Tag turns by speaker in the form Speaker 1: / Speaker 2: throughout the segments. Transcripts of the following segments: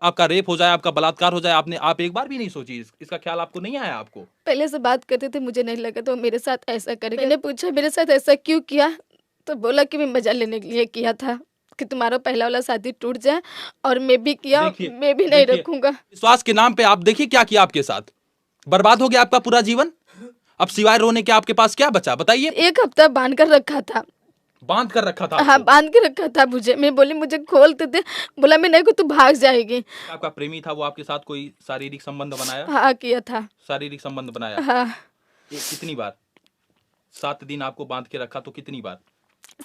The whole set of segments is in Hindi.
Speaker 1: आपका रेप हो जाए, आपका बलात्कार हो जाए, आप एक बार भी नहीं सोची? इसका ख्याल आपको नहीं आया आपको?
Speaker 2: पहले से बात करते थे, मुझे नहीं लगा तो मेरे साथ ऐसा करेगा। मैंने पूछा मेरे साथ ऐसा क्यों किया, तो बोला कि मैं मजा लेने के लिए किया था, कि तुम्हारा पहला वाला शादी टूट जाए, और मैं भी किया,
Speaker 1: देखिए
Speaker 2: मैं भी नहीं
Speaker 1: देखिए,
Speaker 2: रखूंगा।
Speaker 1: विश्वास के नाम पे आप देखिए क्या किया आपके साथ। बर्बाद हो गया आपका पूरा जीवन। अब सिवाय रोने के आपके पास क्या बचा, बताइए?
Speaker 2: 1 हफ्ता बांध कर रखा था।
Speaker 1: बांध कर रखा था
Speaker 2: हाँ,
Speaker 1: आपको?
Speaker 2: बांध के रखा था मुझे। मैं बोली मुझे खोलते थे, बोला मैं नहीं को तू भाग जाएगी।
Speaker 1: आपका प्रेमी था, वो आपके साथ कोई शारीरिक संबंध बनाया?
Speaker 2: हाँ, किया था।
Speaker 1: शारीरिक संबंध बनाया?
Speaker 2: हाँ,
Speaker 1: कितनी बार? 7 दिन आपको बांध के रखा तो कितनी बार?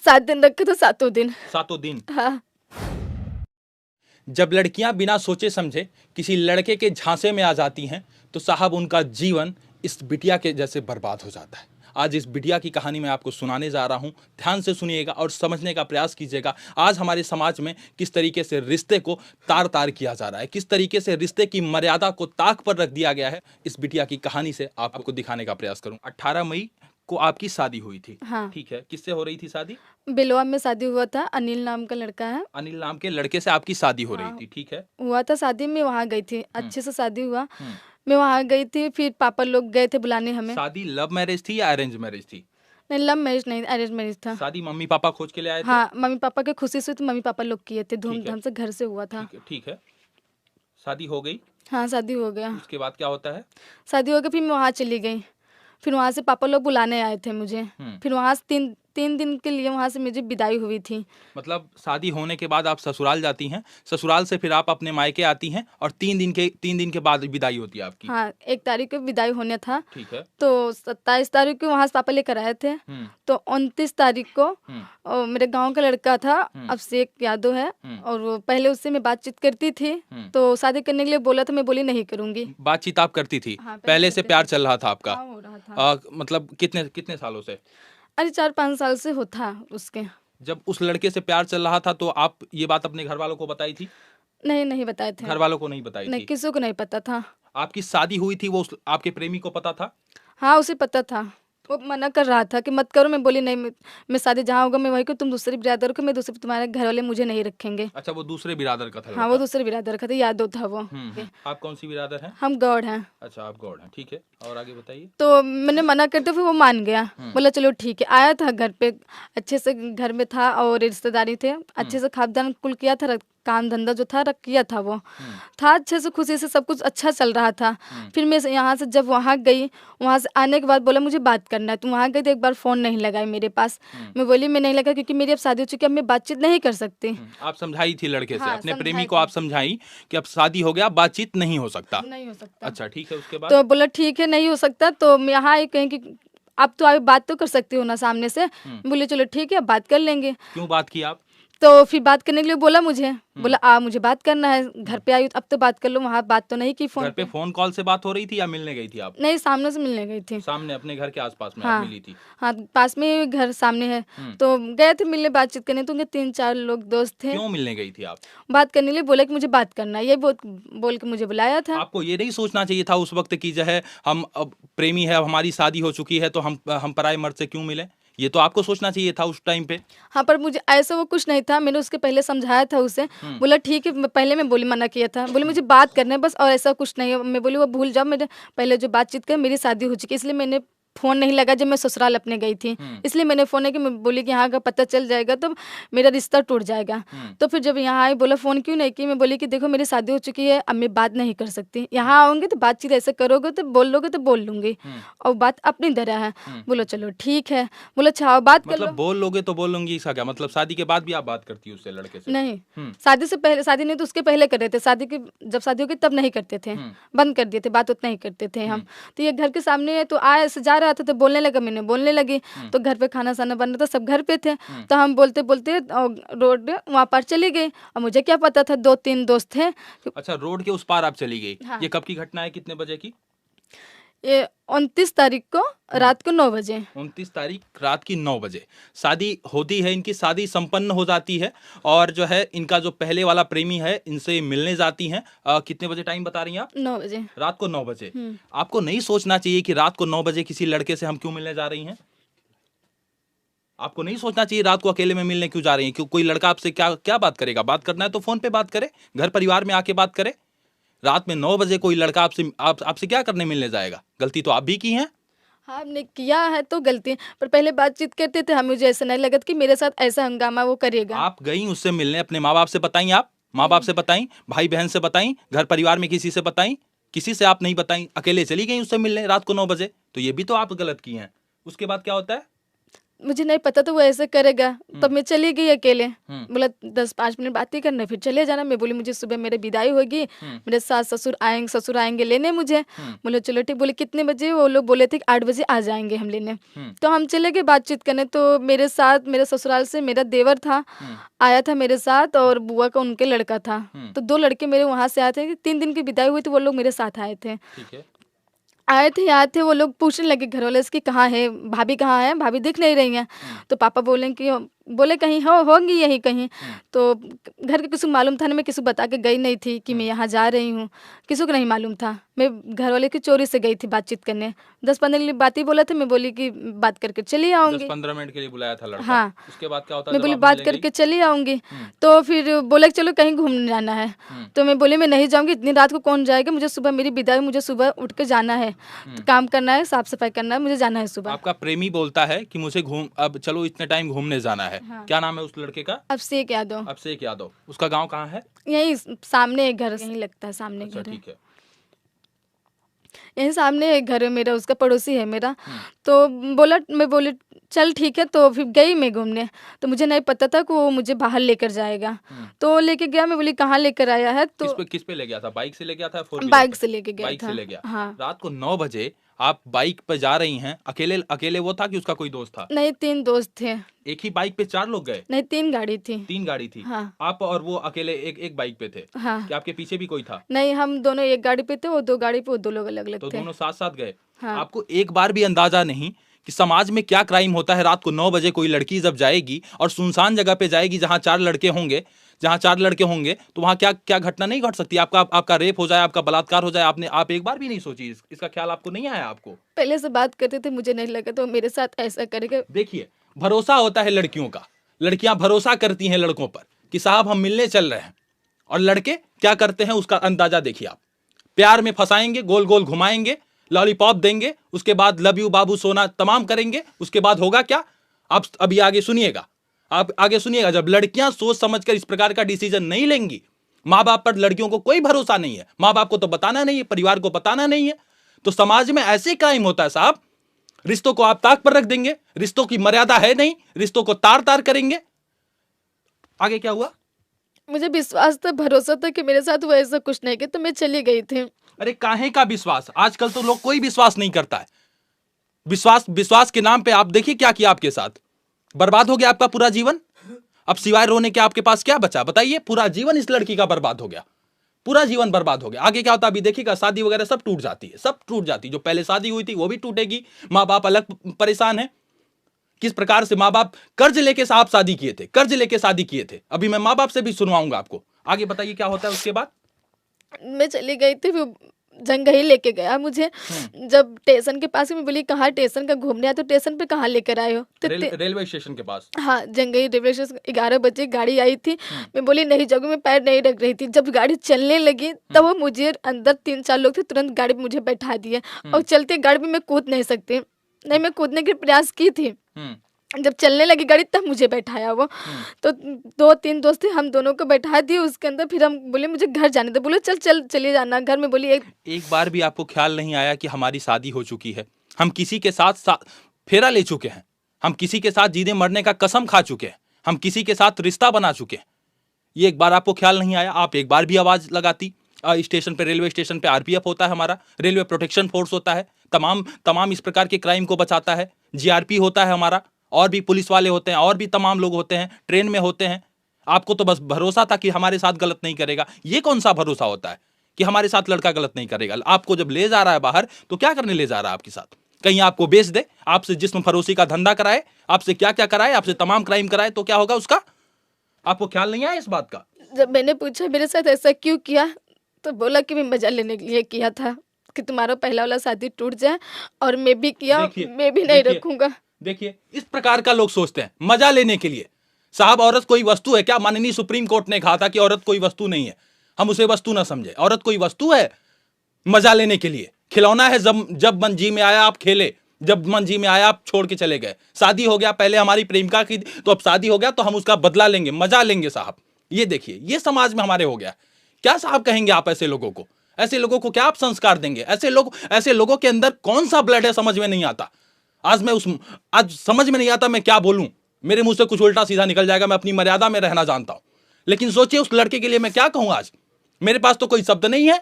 Speaker 2: 7 दिन रखे तो 7 दिन।
Speaker 1: सातों दिन?
Speaker 2: हाँ।
Speaker 1: जब लड़कियां बिना सोचे समझे किसी लड़के के झांसे में आ जाती हैं तो साहब उनका जीवन इस बिटिया के जैसे बर्बाद हो जाता है। आज इस बिटिया की कहानी मैं आपको सुनाने जा रहा हूं, ध्यान से सुनिएगा और समझने का प्रयास कीजिएगा। आज हमारे समाज में किस तरीके से रिश्ते को तार तार किया जा रहा है, किस तरीके से रिश्ते की मर्यादा को ताक पर रख दिया गया है, इस बिटिया की कहानी से आपको दिखाने का प्रयास करूं। 18 मई को आपकी शादी हुई थी?
Speaker 2: हाँ,
Speaker 1: ठीक है, किससे हो रही थी शादी?
Speaker 2: बिलवा में शादी हुआ था, अनिल नाम का लड़का है।
Speaker 1: अनिल नाम के लड़के से आपकी शादी हो रही
Speaker 2: हाँ,
Speaker 1: थी, ठीक है।
Speaker 2: हुआ था शादी में, वहाँ गई थी,
Speaker 1: हम्म,
Speaker 2: अच्छे से शादी हुआ।
Speaker 1: हम्म।
Speaker 2: मैं वहाँ गई थी, फिर पापा लोग गए थे बुलाने हमें।
Speaker 1: शादी लव मैरिज थी या अरेंज मैरिज थी?
Speaker 2: नहीं, लव मैरिज नहीं, अरेंज मैरिज था।
Speaker 1: शादी मम्मी पापा खोज के ले आए थे?
Speaker 2: हाँ, मम्मी पापा के खुशी से तो मम्मी पापा लोग किए थे,
Speaker 1: ठीक है,
Speaker 2: धूमधाम से घर से हुआ था।
Speaker 1: ठीक है, ठीक है। शादी हो गई?
Speaker 2: हाँ, शादी हो गया।
Speaker 1: उसके बाद क्या होता है?
Speaker 2: शादी हो गई, फिर मैं वहाँ चली गई। फिर वहाँ से पापा लोग बुलाने आए थे मुझे।
Speaker 1: हम्म।
Speaker 2: फिर वहाँ से 3 दिन के लिए वहाँ से मुझे विदाई हुई थी।
Speaker 1: मतलब शादी होने के बाद आप ससुराल जाती हैं, ससुराल से फिर आप अपने मायके आती हैं और 3 दिन के बाद विदाई होती है आपकी?
Speaker 2: हाँ, 1 तारीख को विदाई होने था।
Speaker 1: ठीक है।
Speaker 2: तो 27 तारीख को वहाँ से पापा लेकर आए थे। तो 29 तारीख को मेरे गांव का लड़का था, अभिषेक यादव है, और वो पहले उससे मैं बातचीत करती थी। तो शादी करने के लिए बोला था, मैं बोली नहीं करूंगी।
Speaker 1: बातचीत आप करती थी?
Speaker 2: हाँ,
Speaker 1: पहले से
Speaker 2: करती
Speaker 1: प्यार
Speaker 2: थी।
Speaker 1: चल रहा था आपका?
Speaker 2: हाँ, हो रहा था।
Speaker 1: मतलब कितने कितने सालों से?
Speaker 2: अरे 4-5 साल से होता उसके।
Speaker 1: जब उस लड़के से प्यार चल रहा था तो आप ये बात अपने घर वालों को बताई थी?
Speaker 2: नहीं, नहीं बताए थे।
Speaker 1: घर वालों को नहीं बताई
Speaker 2: नहीं,
Speaker 1: थी?
Speaker 2: किसी को नहीं पता था।
Speaker 1: आपकी शादी हुई थी वो आपके प्रेमी को पता था?
Speaker 2: हाँ, उसे पता था। वो मना कर रहा था कि मत करो। मैं बोली नहीं, मैं शादी जहाँ होगा मैं वहीं को, तुम दूसरी बिरादर को, मैं दूसरे, तुम्हारे घर वाले मुझे नहीं रखेंगे।
Speaker 1: अच्छा, वो दूसरे बिरादर का था
Speaker 2: हाँ, वो
Speaker 1: लड़का?
Speaker 2: दूसरे बिरादर का था, यादव था वो।
Speaker 1: आप कौन सी बिरादर हैं?
Speaker 2: हम गौड़ हैं।
Speaker 1: अच्छा, आप गौड़ हैं, ठीक है। और आगे बताइए।
Speaker 2: तो मैंने मना करते फिर वो मान गया। बोला चलो ठीक है। आया था घर पे, अच्छे से घर में था, और रिश्तेदारी थे, अच्छे से खानदान कुल किया था, काम धंधा जो था किया था, वो था अच्छे से, खुशी से सब कुछ अच्छा चल रहा था। फिर मैं यहाँ से जब वहाँ गई, वहाँ से आने के बाद बोला मुझे बात करना है। तुम वहाँ गई तो एक बार फ़ोन नहीं लगाई मेरे पास। मैं बोली मैं नहीं लगा, क्योंकि मेरी अब शादी हो चुकी है, अब मैं बातचीत नहीं कर सकती।
Speaker 1: आप समझाई थी लड़के से,
Speaker 2: हाँ,
Speaker 1: अपने प्रेमी
Speaker 2: समझाई
Speaker 1: को
Speaker 2: थी।
Speaker 1: आप समझाई कि अब शादी हो गया, बातचीत नहीं हो सकता?
Speaker 2: नहीं हो सकता।
Speaker 1: अच्छा, ठीक है, उसके बाद?
Speaker 2: तो बोला ठीक है, नहीं हो सकता। तो मैं यहाँ आई कहीं कि आप तो आप बात तो कर सकती हो ना सामने से। बोले चलो ठीक है, बात कर लेंगे।
Speaker 1: क्यों बात की आप?
Speaker 2: तो फिर बात करने के लिए बोला मुझे, बोला मुझे बात करना है, घर पे आई हूँ, अब तो बात कर लो। वहाँ बात तो नहीं की
Speaker 1: घर
Speaker 2: फोन
Speaker 1: पे
Speaker 2: पे।
Speaker 1: फोन कॉल से बात हो रही थी या मिलने गई थी आप?
Speaker 2: नहीं, सामने से मिलने गई थी।
Speaker 1: सामने अपने घर के आसपास में आप
Speaker 2: हाँ,
Speaker 1: मिली थी?
Speaker 2: हाँ, पास में ही घर सामने है। तो गए थे मिलने, बातचीत करने। तो उनके 3-4 लोग दोस्त थे।
Speaker 1: क्यों मिलने गई थी आप?
Speaker 2: बात करने के लिए बोला कि मुझे बात करना है, ये बोल के मुझे बुलाया था।
Speaker 1: आपको ये नहीं सोचना चाहिए था उस वक्त कि जो है हम अब प्रेमी है, हमारी शादी हो चुकी है, तो हम पराये मर्द से क्यों मिले? ये तो आपको सोचना चाहिए था उस टाइम पे।
Speaker 2: हाँ, पर मुझे ऐसा वो कुछ नहीं था। मैंने उसके पहले समझाया था उसे। बोला ठीक है। पहले मैं बोली, मना किया था, बोली मुझे बात करना है बस, और ऐसा कुछ नहीं है। मैं बोली वो भूल जाओ, मेरे पहले जो बातचीत कर, मेरी शादी हो चुकी है, इसलिए मैंने फ़ोन नहीं लगा जब मैं ससुराल अपने गई थी। इसलिए मैंने फ़ोन है कि मैं बोली कि यहाँ का पता चल जाएगा तो मेरा रिश्ता टूट जाएगा। तो फिर जब यहाँ आई, बोला फ़ोन क्यों नहीं की? मैं बोली कि देखो मेरी शादी हो चुकी है, अब मैं बात नहीं कर सकती। यहाँ आऊँगी तो बातचीत ऐसे करोगे तो बोल लोगे तो बोल लूँगी, और बात अपनी तरह है। बोलो चलो ठीक है। बोला अच्छा आओ बात कर
Speaker 1: मतलब
Speaker 2: लो।
Speaker 1: बोल लोगे तो बोल लूंगी, इसका क्या मतलब? शादी के बाद भी आप बात करती हो उससे, लड़के से?
Speaker 2: नहीं, शादी से पहले, शादी नहीं तो उसके पहले कर रहे थे। शादी की जब शादी हो गई तब नहीं करते थे, बंद कर दिए थे, बात उतना ही करते थे हम। तो ये घर के सामने है, तो आया ऐसे जा रहा था तो बोलने लगा, मैंने बोलने लगी। तो घर पे खाना साना बन रहा था, सब घर पे थे। तो हम बोलते बोलते रोड वहाँ पर चली गई, और मुझे क्या पता था, 2-3 दोस्त थे।
Speaker 1: अच्छा, रोड के उस पार आप चली गई?
Speaker 2: हाँ।
Speaker 1: ये कब की घटना है, कितने बजे की?
Speaker 2: ये 29 तारीख को रात को 9 बजे।
Speaker 1: 29 तारीख रात की 9 बजे शादी होती है इनकी, शादी संपन्न हो जाती है। और जो है इनका जो पहले वाला प्रेमी है, इनसे मिलने जाती हैं। कितने बजे टाइम बता रही हैं आप?
Speaker 2: 9 बजे।
Speaker 1: रात को 9 बजे। आपको नहीं सोचना चाहिए कि रात को 9 बजे किसी लड़के से हम क्यों मिलने जा रही हैं? आपको नहीं सोचना चाहिए रात को अकेले में मिलने क्यों जा रही हैं? क्यों कोई लड़का आपसे क्या क्या बात करेगा? बात करना है तो फोन पे बात करे, घर परिवार में आके बात करे। रात में 9 बजे कोई लड़का आपसे क्या करने मिलने जाएगा? गलती तो आप भी की हैं।
Speaker 2: हाँ, हमने किया है तो गलती है, पर पहले बातचीत करते थे, हमें मुझे ऐसा नहीं लगा कि मेरे साथ ऐसा हंगामा वो करेगा।
Speaker 1: आप गई उससे मिलने, अपने माँ बाप से बताई? आप माँ बाप से बताई, भाई बहन से बताई, घर परिवार में किसी से बताई? किसी से आप नहीं बताई, अकेले चली गई उससे मिलने रात को 9 बजे। तो ये भी तो आप गलत की हैं। उसके बाद क्या होता है?
Speaker 2: मुझे नहीं पता था वो ऐसे करेगा, तब मैं चली गई अकेले।
Speaker 1: हम्म।
Speaker 2: बोला 10-5 मिनट बात ही करना, फिर चले जाना। मैं बोली मुझे सुबह मेरे विदाई होगी, मेरे सास ससुर आएंगे लेने मुझे। बोले चलो ठीक। बोले कितने बजे? वो लोग बोले थे कि 8 बजे आ जाएंगे हम लेने। तो हम चले गए बातचीत करने। तो मेरे साथ मेरे ससुराल से मेरा देवर था, आया था मेरे साथ, और बुआ का उनके लड़का था। तो 2 लड़के मेरे वहाँ से आए थे। 3 दिन की विदाई हुई तो वो लोग मेरे साथ आए थे।
Speaker 1: ठीक है।
Speaker 2: आए थे वो लोग, पूछने लगे घर वाले से कि कहाँ है भाभी, कहाँ है भाभी, दिख नहीं रही हैं। तो पापा बोले कहीं होंगी यहीं कहीं। तो घर के किसी को मालूम था ना, मैं किसी को बता के गई नहीं थी कि मैं यहाँ जा रही हूँ, किसी को नहीं मालूम था। मैं घर वाले की चोरी से गई थी बातचीत करने। 10-15 मिनट बात ही बोला था, मैं बोली कि बात करके चली आऊँगी।
Speaker 1: 10-15 मिनट के लिए बुलाया था लड़का।
Speaker 2: हाँ।
Speaker 1: उसके बाद क्या होता है
Speaker 2: मैं
Speaker 1: जब
Speaker 2: बोली
Speaker 1: आप
Speaker 2: बात
Speaker 1: मिलने
Speaker 2: करके
Speaker 1: गई?
Speaker 2: चली आऊँगी। तो फिर बोले कि चलो कहीं घूमने जाना है। तो मैं बोली मैं नहीं जाऊँगी, इतनी रात को कौन जाएगा, मुझे सुबह मेरी विदाई, मुझे सुबह उठ के जाना है, तो काम करना है, साफ सफाई करना है, मुझे जाना है सुबह।
Speaker 1: आपका प्रेमी बोलता है कि मुझे अब चलो इतने टाइम घूमने जाना है।
Speaker 2: हाँ।
Speaker 1: क्या नाम है उस लड़के का?
Speaker 2: अब से क्या दो,
Speaker 1: अभिषेक यादव। उसका गांव कहाँ है?
Speaker 2: यही सामने एक घर, यहीं लगता है, सामने
Speaker 1: अच्छा
Speaker 2: घर है,
Speaker 1: ठीक है।
Speaker 2: यहीं सामने एक घर है मेरा, उसका पड़ोसी है मेरा। तो मैं बोली चल ठीक है। तो फिर गई मैं घूमने। तो मुझे नहीं पता था कि वो मुझे बाहर लेकर जाएगा। तो लेके गया। मैं बोली कहाँ लेकर आया है? तो
Speaker 1: किस पे ले गया था? बाइक से ले गया था? 4 व्हीलर
Speaker 2: बाइक
Speaker 1: पे?
Speaker 2: से लेके गया
Speaker 1: बाइक
Speaker 2: था।
Speaker 1: से ले गया।
Speaker 2: हाँ।
Speaker 1: रात को 9 बजे आप बाइक पे जा रही हैं अकेले? अकेले वो था कि उसका कोई दोस्त था?
Speaker 2: नहीं, 3 दोस्त थे।
Speaker 1: एक ही बाइक पे 4 लोग गए?
Speaker 2: नहीं, 3 गाड़ी थी।
Speaker 1: 3 गाड़ी थी।
Speaker 2: हाँ।
Speaker 1: आप और वो अकेले एक बाइक पे थे?
Speaker 2: हाँ।
Speaker 1: कि आपके पीछे भी कोई था?
Speaker 2: नहीं, हम दोनों एक गाड़ी पे थे, वो 2 गाड़ी पे, वो 2 लोग अलग अलग
Speaker 1: तो
Speaker 2: थे।
Speaker 1: दोनों साथ साथ गए?
Speaker 2: हाँ।
Speaker 1: आपको एक बार भी अंदाजा नहीं कि समाज में क्या क्राइम होता है? रात को 9 बजे कोई लड़की जब जाएगी और सुनसान जगह पे जाएगी जहां 4 लड़के होंगे, तो वहां क्या क्या घटना नहीं घट सकती? आपका रेप हो जाए, आपका बलात्कार हो जाए। आप एक बार भी नहीं सोची? इसका ख्याल आपको नहीं आया? आपको
Speaker 2: पहले से बात करते थे, मुझे नहीं लगा तो मेरे साथ ऐसा करेगा।
Speaker 1: देखिए, भरोसा होता है लड़कियों का, लड़कियां भरोसा करती हैं लड़कों पर कि साहब हम मिलने चल रहे हैं, और लड़के क्या करते हैं उसका अंदाजा देखिए आप। प्यार में फंसाएंगे, गोल गोल घुमाएंगे, लॉलीपॉप देंगे, उसके बाद लव यू बाबू सोना तमाम करेंगे। उसके बाद होगा क्या? आप अभी आगे सुनिएगा, आप आगे सुनिएगा। जब लड़कियां सोच समझकर इस प्रकार का डिसीजन नहीं लेंगी, माँ बाप पर लड़कियों को कोई भरोसा नहीं है, माँ बाप को तो बताना नहीं है, परिवार को बताना नहीं है, तो समाज में ऐसे क्राइम होता है साहब। रिश्तों को आप ताक पर रख देंगे, रिश्तों की मर्यादा है नहीं, रिश्तों को तार तार करेंगे। आगे क्या हुआ?
Speaker 2: मुझे विश्वास था, भरोसा था कि मेरे साथ वो ऐसा कुछ नहीं किया, तो मैं चली गई थी।
Speaker 1: अरे काहे का विश्वास? आजकल तो लोग कोई विश्वास नहीं करता है। विश्वास के नाम पे आप देखिए क्या किया आपके साथ। बर्बाद हो गया आपका पूरा जीवन। अब सिवाय रोने के आपके पास क्या बचा? बताइए। पूरा जीवन इस लड़की का बर्बाद हो गया, पूरा जीवन बर्बाद हो गया। आगे क्या होता है अभी देखिएगा। शादी वगैरह सब टूट जाती है, सब टूट जाती है। जो पहले शादी हुई थी वो भी टूटेगी। माँ बाप अलग परेशान है। किस प्रकार से माँ बाप कर्ज लेके साहब शादी किए थे, कर्ज लेके शादी किए थे। अभी मैं माँ बाप से भी सुनवाऊंगा आपको। आगे बताइए क्या होता है उसके बाद?
Speaker 2: मैं चली गई थी, वो जंगई लेके गया मुझे। जब स्टेशन के पास, मैं बोली कहाँ स्टेशन का घूमने आया, तो स्टेशन पे कहाँ लेकर आए हो? तो
Speaker 1: रेलवे स्टेशन के पास।
Speaker 2: हाँ, जंगई रेलवे स्टेशन। 11 बजे गाड़ी आई थी। मैं बोली नहीं जाऊंगी, मैं पैर नहीं रख रही थी। जब गाड़ी चलने लगी तब वो मुझे, अंदर 3-4 लोग थे, तुरंत गाड़ी में मुझे बैठा दिए। और चलते गाड़ी में मैं कूद नहीं सकती, नहीं, मैं कूदने के प्रयास की थी। जब चलने लगी गाड़ी तब मुझे बैठाया वो। तो 2-3 दोस्त थे, हम दोनों को बैठा दिए उसके अंदर। फिर हम बोले मुझे घर जाने दो। बोले चलिए जाना घर में। बोली
Speaker 1: एक बार भी आपको ख्याल नहीं आया कि हमारी शादी हो चुकी है, हम किसी के साथ फेरा ले चुके हैं, हम किसी के साथ जीने मरने का कसम खा चुके हैं, हम किसी के साथ रिश्ता बना चुके हैं? ये एक बार आपको ख्याल नहीं आया? आप एक बार भी आवाज लगाती। स्टेशन पे, रेलवे स्टेशन पे आरपीएफ होता है, हमारा रेलवे प्रोटेक्शन फोर्स होता है, तमाम इस प्रकार के क्राइम को बचाता है। जीआरपी होता है हमारा, और भी पुलिस वाले होते हैं, और भी तमाम लोग होते हैं, ट्रेन में होते हैं। आपको तो बस भरोसा था कि हमारे साथ गलत नहीं करेगा। ये कौन सा भरोसा होता है कि हमारे साथ लड़का गलत नहीं करेगा? आपको जब ले जा रहा है बाहर तो क्या करने ले जा रहा है आपके साथ? कहीं आपको बेच दे, आपसे जिस्म फरोशी का धंधा कराए, आपसे क्या क्या कराए, आपसे तमाम क्राइम कराए, तो क्या होगा उसका? आपको ख्याल नहीं आया इस बात का?
Speaker 2: जब मैंने पूछा मेरे साथ ऐसा क्यों किया, तो बोला कि मैं मजा लेने के लिए किया था, कि तुम्हारा पहला वाला शादी टूट जाए, और मैं भी किया, मैं भी नहीं रखूंगा।
Speaker 1: देखिए इस प्रकार का लोग सोचते हैं मजा लेने के लिए। साहब औरत कोई वस्तु है क्या? माननीय सुप्रीम कोर्ट ने कहा था कि औरत कोई वस्तु नहीं है, हम उसे वस्तु ना समझे। औरत कोई वस्तु है मजा लेने के लिए? खिलौना है, जब मन जी में आया आप खेले, जब मन जी में आया आप छोड़ के चले गए। शादी हो गया, पहले हमारी प्रेमिका की, तो अब शादी हो गया तो हम उसका बदला लेंगे, मजा लेंगे। साहब ये देखिए, ये समाज में हमारे हो गया। क्या साहब कहेंगे आप ऐसे लोगों को? ऐसे लोगों को क्या आप संस्कार देंगे? ऐसे लोगों के अंदर कौन सा ब्लड है समझ में नहीं आता। आज समझ में नहीं आता मैं क्या बोलूं, मेरे मुंह से कुछ उल्टा सीधा निकल जाएगा। मैं अपनी मर्यादा में रहना जानता हूं, लेकिन सोचिए उस लड़के के लिए मैं क्या कहूं। आज मेरे पास तो कोई शब्द नहीं है।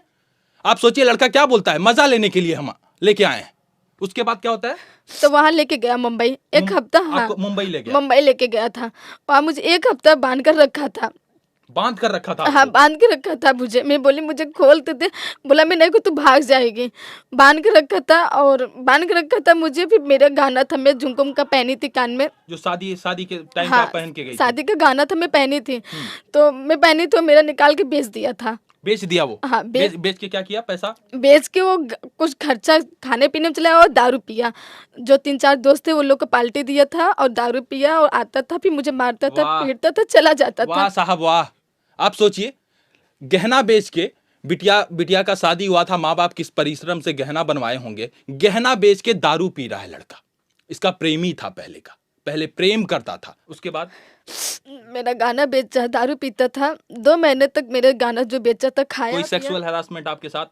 Speaker 1: आप सोचिए लड़का क्या बोलता है, मजा लेने के लिए हम लेके आए हैं। उसके बाद क्या होता है?
Speaker 2: तो वहां लेके गया मुंबई, एक हफ्ता। हाँ,
Speaker 1: आपको मुंबई ले गया?
Speaker 2: मुंबई लेके गया था। वहां मुझे एक हफ्ता बांध कर रखा था।
Speaker 1: बांध कर रखा था
Speaker 2: हाँ,
Speaker 1: आपको?
Speaker 2: बांध के रखा था मुझे। मैं बोली मुझे खोलते थे, बोला मैं नहीं को तू भाग जाएगी। बांध के रखा था, और बांध के रखा था मुझे। फिर मेरा गाना था, मैं झुमकुम का पहनी थी कान में,
Speaker 1: जो शादी के टाइम
Speaker 2: हाँ,
Speaker 1: आप पहन के गई थी।
Speaker 2: शादी का गाना था, मैं पहनी थी। तो मैं पहनी तो मेरा निकाल के बेच दिया था।
Speaker 1: बेच दिया वो?
Speaker 2: हाँ,
Speaker 1: बेच के क्या किया? पैसा
Speaker 2: बेच के वो कुछ खर्चा खाने पीने में चलाया और दारू पिया। जो 3-4 दोस्त थे वो लोग को पार्टी दिया था और दारू पिया, और आता था फिर मुझे मारता था,
Speaker 1: वाह।
Speaker 2: पीटता था, चला जाता
Speaker 1: वाह
Speaker 2: था।
Speaker 1: साहब वाह। आप सोचिए, गहना बेच के बिटिया का शादी हुआ था, माँ बाप किस परिश्रम से गहना बनवाए होंगे। गहना बेच के दारू पी रहा है लड़का। इसका प्रेमी था पहले प्रेम करता था। उसके बाद
Speaker 2: मेरा गाना बेचा, दारू पीता था। 2 महीने तक मेरे गाना जो बेचा था खाया
Speaker 1: कोई
Speaker 2: पिया।
Speaker 1: सेक्सुअल हैरासमेंट आपके साथ?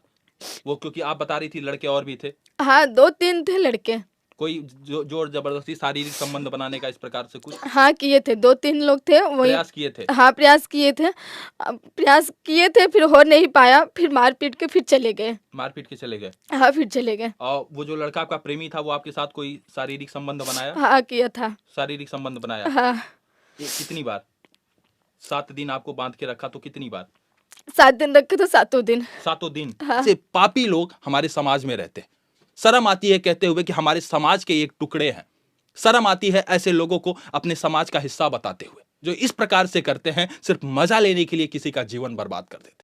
Speaker 1: वो क्योंकि आप बता रही थी लड़के और भी थे।
Speaker 2: हाँ, 2-3 थे लड़के।
Speaker 1: कोई जोर जबरदस्ती शारीरिक संबंध बनाने का इस प्रकार से कुछ
Speaker 2: हाँ, किए थे, 2-3 लोग थे वही।
Speaker 1: प्रयास किए थे?
Speaker 2: हाँ, प्रयास किए थे, फिर हो नहीं पाया, फिर मार पीट के फिर चले गए।
Speaker 1: मारपीट के चले गए?
Speaker 2: हाँ, फिर चले गए।
Speaker 1: और वो जो लड़का आपका प्रेमी था वो आपके साथ कोई शारीरिक संबंध बनाया?
Speaker 2: हाँ, किया था।
Speaker 1: शारीरिक संबंध बनाया?
Speaker 2: हाँ,
Speaker 1: कितनी बार? 7 दिन आपको बांध के रखा तो कितनी बार?
Speaker 2: 7 दिन रखे तो 7 दिन।
Speaker 1: 7 दिन?
Speaker 2: हाँ।
Speaker 1: ऐसे पापी लोग हमारे समाज में रहते हैं। शर्म आती है कहते हुए कि हमारे समाज के एक टुकड़े हैं। शर्म आती है ऐसे लोगों को अपने समाज का हिस्सा बताते हुए, जो इस प्रकार से करते हैं, सिर्फ मजा लेने के लिए किसी का जीवन बर्बाद कर देते हैं।